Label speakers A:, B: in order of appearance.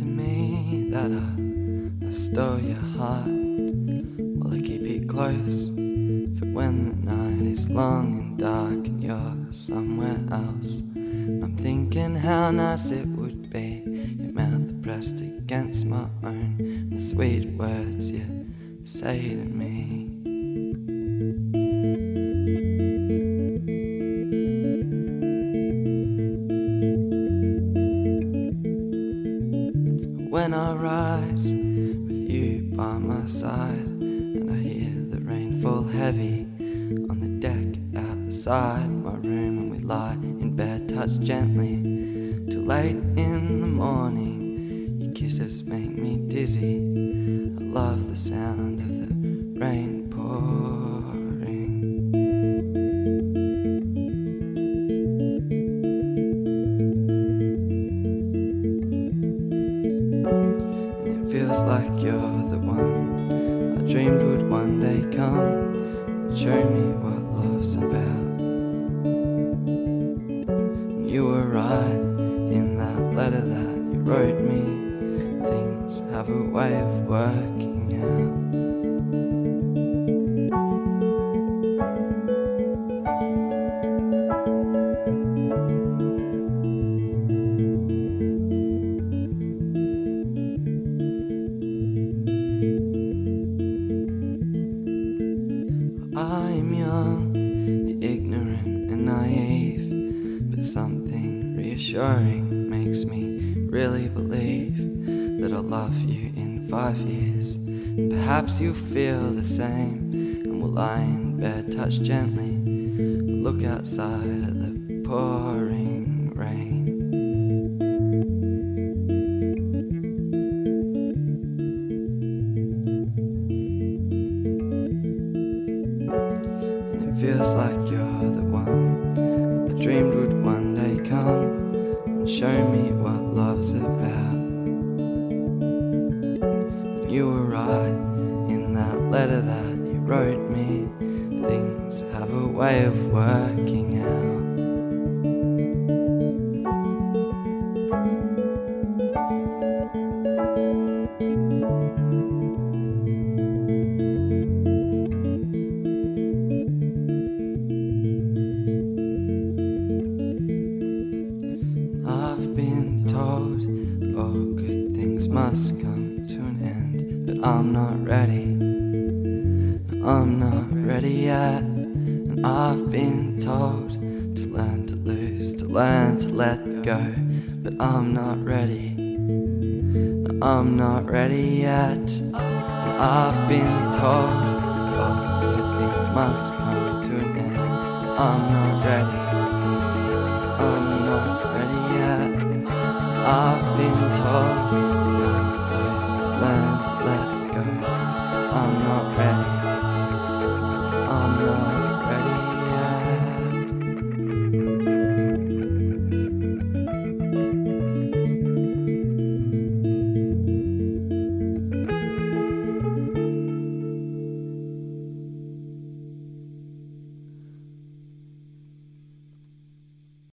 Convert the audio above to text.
A: me that I stole your heart. Well, I keep it close for when the night is long and dark and you're somewhere else. I'm thinking how nice it would be, your mouth pressed against my own, and the sweet words you say to me. When I rise with you by my side, and I hear the rain fall heavy on the deck outside my room, and we lie in bed touched gently till late in the morning. Your kisses make me dizzy. I love the sound of the rain pouring. And it feels like you're the one I dreamed would one day come and show me what love's about. And you were right in that letter that you wrote me. Things have a way of working out. I'm young, ignorant and naive, but something reassuring makes me really believe that I'll love you in 5 years. And perhaps you'll feel the same, and we'll lie in bed touched gently, look outside at the pouring rain. Feels like you're the one I dreamed would one day come and show me what love's about. And you were right in that letter that you wrote me. Things have a way of working out. I've been told, oh, good things must come to an end, but I'm not ready. No, I'm not ready yet. And I've been told to learn to lose, to learn to let go, but I'm not ready. No, I'm not ready yet. And I've been told, oh, good things must come to an end, but I'm not ready. I'm not ready yet. I've been told